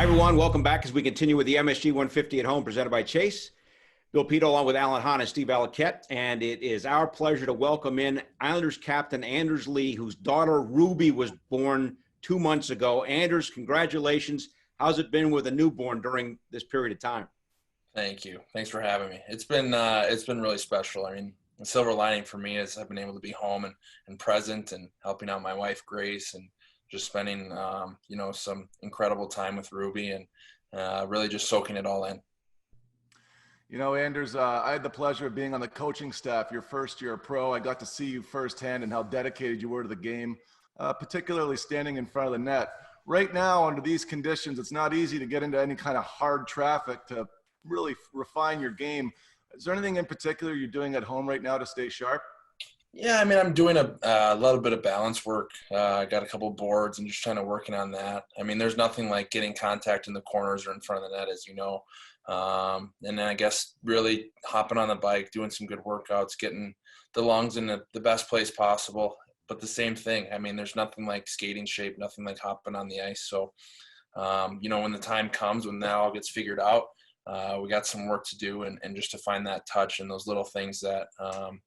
everyone. Welcome back as we continue with the MSG 150 at Home presented by Chase. Bill Pito along with Alan Hahn and Steve Alliquette. And it is our pleasure to welcome in Islanders captain Anders Lee, whose daughter Ruby was born 2 months ago. Anders, congratulations. How's it been with a newborn during this period of time? Thank you. Thanks for having me. It's been really special. I mean, the silver lining for me is I've been able to be home and present and helping out my wife Grace and just spending some incredible time with Ruby and really just soaking it all in. You know, Anders, I had the pleasure of being on the coaching staff your first year pro. I got to see you firsthand and how dedicated you were to the game, particularly standing in front of the net. Right now, under these conditions, it's not easy to get into any kind of hard traffic to really refine your game. Is there anything in particular you're doing at home right now to stay sharp? Yeah, I mean, I'm doing a little bit of balance work. I got a couple boards and just trying to working on that. I mean, there's nothing like getting contact in the corners or in front of the net, as you know. And then I guess really hopping on the bike, doing some good workouts, getting the lungs in the best place possible. But the same thing, I mean, there's nothing like skating shape, nothing like hopping on the ice. So, when the time comes, when that all gets figured out, we got some work to do and just to find that touch and those little things that,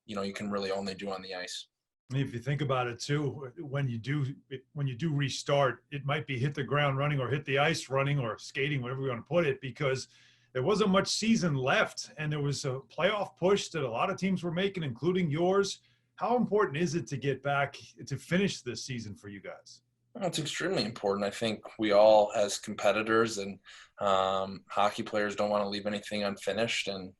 you can really only do on the ice. If you think about it too, when you do restart, it might be hit the ground running or hit the ice running or skating, whatever you want to put it, because there wasn't much season left and there was a playoff push that a lot of teams were making, including yours. How important is it to get back to finish this season for you guys? Well, it's extremely important. I think we all, as competitors and hockey players, don't want to leave anything unfinished. And,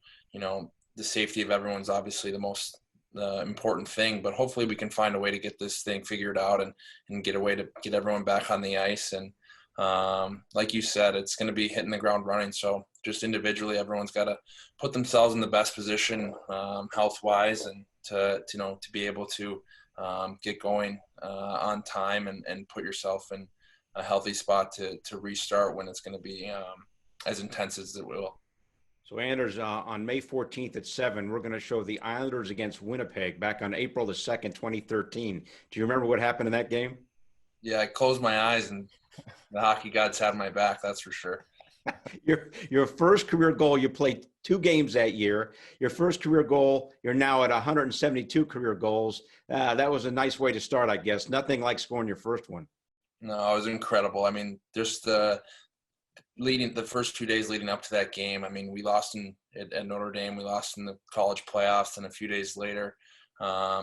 the safety of everyone's obviously the most important thing. But hopefully we can find a way to get this thing figured out and get a way to get everyone back on the ice. And like you said, it's going to be hitting the ground running. So just individually, everyone's got to put themselves in the best position health-wise and to be able to get going on time and put yourself in a healthy spot to restart when it's going to be as intense as it will. So, Anders, on May 14th at 7, we're going to show the Islanders against Winnipeg back on April the 2nd, 2013. Do you remember what happened in that game? Yeah, I closed my eyes and the hockey gods had my back, that's for sure. Your first career goal, you played 2 games that year. Your first career goal, you're now at 172 career goals. That was a nice way to start, I guess. Nothing like scoring your first one. No, it was incredible. I mean, just the first 2 days leading up to that game, I mean, we lost at Notre Dame. We lost in the college playoffs, and a few days later,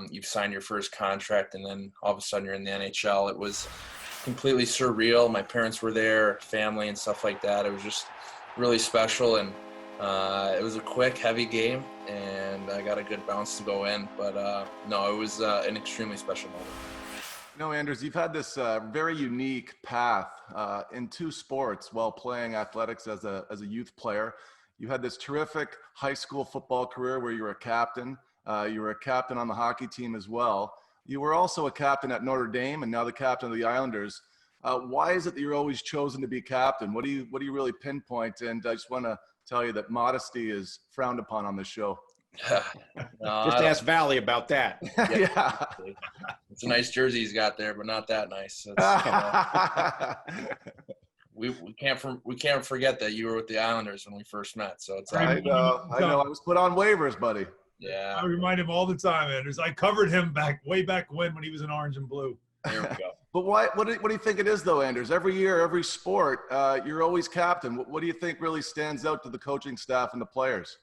you've signed your first contract, and then all of a sudden you're in the NHL. It was completely surreal. My parents were there, family and stuff like that. It was just really special, and it was a quick, heavy game, and I got a good bounce to go in. But no, it was an extremely special moment. Anders, you've had this very unique path in 2 sports while playing athletics as a youth player. You had this terrific high school football career where you were a captain. You were a captain on the hockey team as well. You were also a captain at Notre Dame and now the captain of the Islanders. Why is it that you're always chosen to be captain? What do you really pinpoint? And I just want to tell you that modesty is frowned upon on this show. Just ask Valley about that. Yeah. It's a nice jersey he's got there, but not that nice. We can't forget that you were with the Islanders when we first met. So it's I know. I was put on waivers, buddy. Yeah. I remind him all the time, Anders. I covered him way back when he was in orange and blue. There we go. But what do you think it is, though, Anders? Every year, every sport, you're always captain. What do you think really stands out to the coaching staff and the players?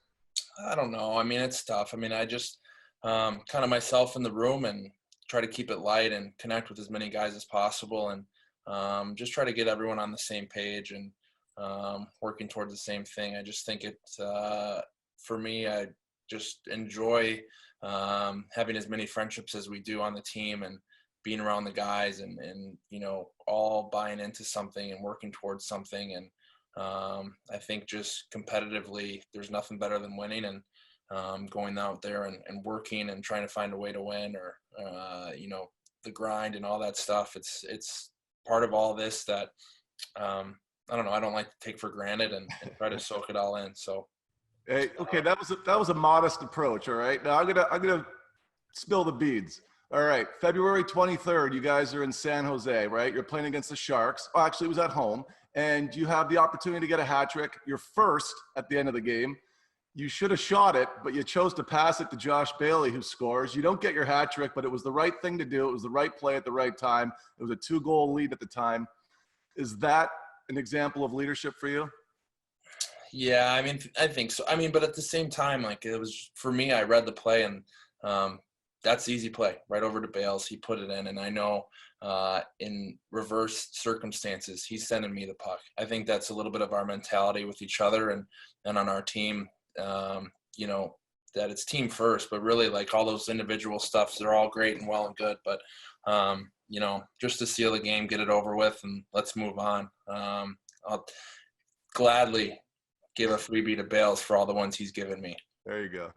I don't know. I mean, it's tough. I mean, I just kind of myself in the room and try to keep it light and connect with as many guys as possible and just try to get everyone on the same page and working towards the same thing. I just think for me, I just enjoy having as many friendships as we do on the team and being around the guys and all buying into something and working towards something. And I think just competitively, there's nothing better than winning and going out there and working and trying to find a way to win or, the grind and all that stuff. It's part of all this that, I don't know, I don't like to take for granted and try to soak it all in. So. Hey, okay, that was a modest approach. All right, now I'm gonna spill the beads. All right, February 23rd, you guys are in San Jose, right? You're playing against the Sharks. Oh, actually, it was at home. and you have the opportunity to get a hat trick. You're first at the end of the game. You should have shot it, but you chose to pass it to Josh Bailey, who scores. You don't get your hat trick, but it was the right thing to do. It was the right play at the right time. It was a 2-goal lead at the time. Is that an example of leadership for you? Yeah, I mean, I think so. I mean, but at the same time, like, it was, for me, I read the play, and that's the easy play, right over to Bales. He put it in, and I know in reverse circumstances, he's sending me the puck. I think that's a little bit of our mentality with each other and on our team, you know, that it's team first, but really, like, all those individual stuffs, they're all great and well and good, but you know, just to seal the game, get it over with, and let's move on. I'll gladly give a freebie to Bales for all the ones he's given me. There you go.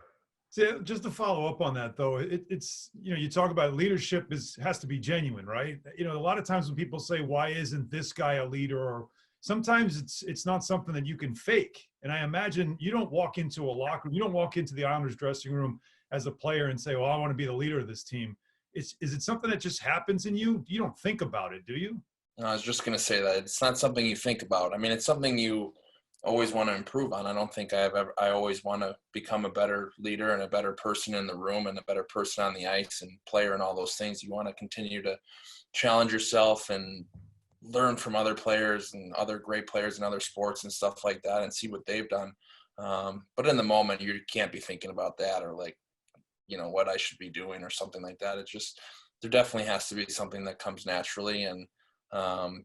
So just to follow up on that, though, it's, you know, you talk about leadership has to be genuine, right? You know, a lot of times when people say, why isn't this guy a leader? Or sometimes it's not something that you can fake. And I imagine you don't walk into a locker room, you don't walk into the Islanders dressing room as a player and say, well, I want to be the leader of this team. Is it something that just happens in you? You don't think about it, do you? I was just going to say that it's not something you think about. I mean, it's something you always want to improve on. I don't think I always want to become a better leader and a better person in the room and a better person on the ice and player and all those things. You want to continue to challenge yourself and learn from other players and other great players in other sports and stuff like that and see what they've done. But in the moment, you can't be thinking about that or, like, you know, what I should be doing or something like that. It's just, there definitely has to be something that comes naturally, and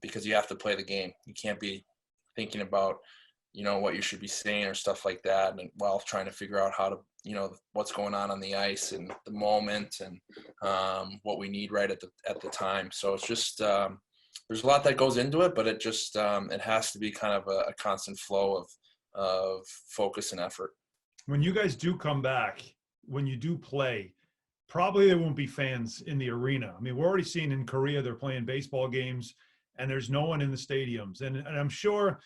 because you have to play the game. You can't be thinking about, you know, what you should be saying or stuff like that, and while trying to figure out how to, you know, what's going on the ice and the moment and what we need right at the time. So it's just, there's a lot that goes into it, but it just, it has to be kind of a constant flow of focus and effort. When you guys do come back, when you do play, probably there won't be fans in the arena. I mean, we're already seeing in Korea, they're playing baseball games and there's no one in the stadiums. And I'm sure,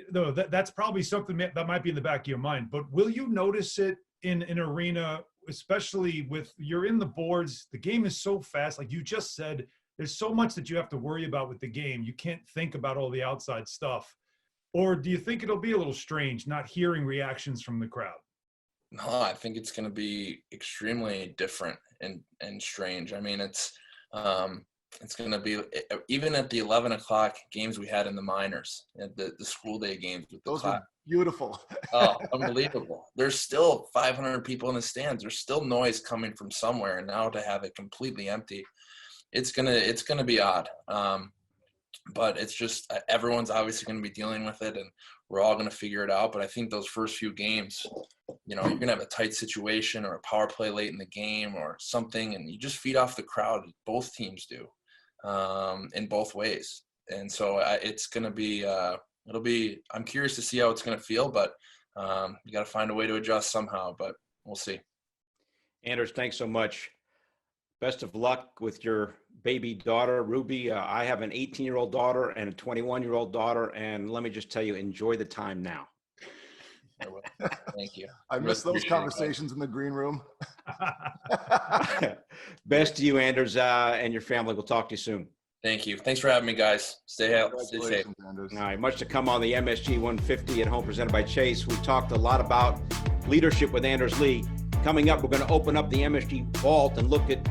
though, that's probably something that might be in the back of your mind, but will you notice it in an arena, especially with, you're in the boards, the game is so fast, like you just said, there's so much that you have to worry about with the game. You can't think about all the outside stuff. Or do you think it'll be a little strange not hearing reactions from the crowd? No, I think it's going to be extremely different and strange. I mean, it's going to be, even at the 11 o'clock games we had in the minors, at the school day games with the Those class. were beautiful. Oh, unbelievable. There's still 500 people in the stands. There's still noise coming from somewhere. And now to have it completely empty, it's going to be odd. But it's just, everyone's obviously going to be dealing with it, and we're all going to figure it out. But I think those first few games, you know, you're going to have a tight situation or a power play late in the game or something, and you just feed off the crowd. Both teams do, in both ways. And so it's going to be, I'm curious to see how it's going to feel, but you got to find a way to adjust somehow, but we'll see. Anders, thanks so much. Best of luck with your baby daughter, Ruby. I have an 18-year-old daughter and a 21-year-old daughter, and let me just tell you, enjoy the time now. I will. Thank you. I miss those conversations in the green room. Best to you, Anders, and your family. We'll talk to you soon. Thank you. Thanks for having me, guys. Stay healthy. Stay safe. Anders. All right, much to come on the MSG 150 at home presented by Chase. We talked a lot about leadership with Anders Lee. Coming up, we're going to open up the MSG vault and look at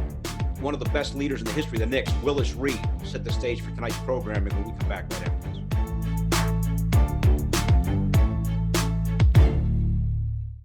one of the best leaders in the history of the Knicks, Willis Reed. Set the stage for tonight's programming when we come back right after this.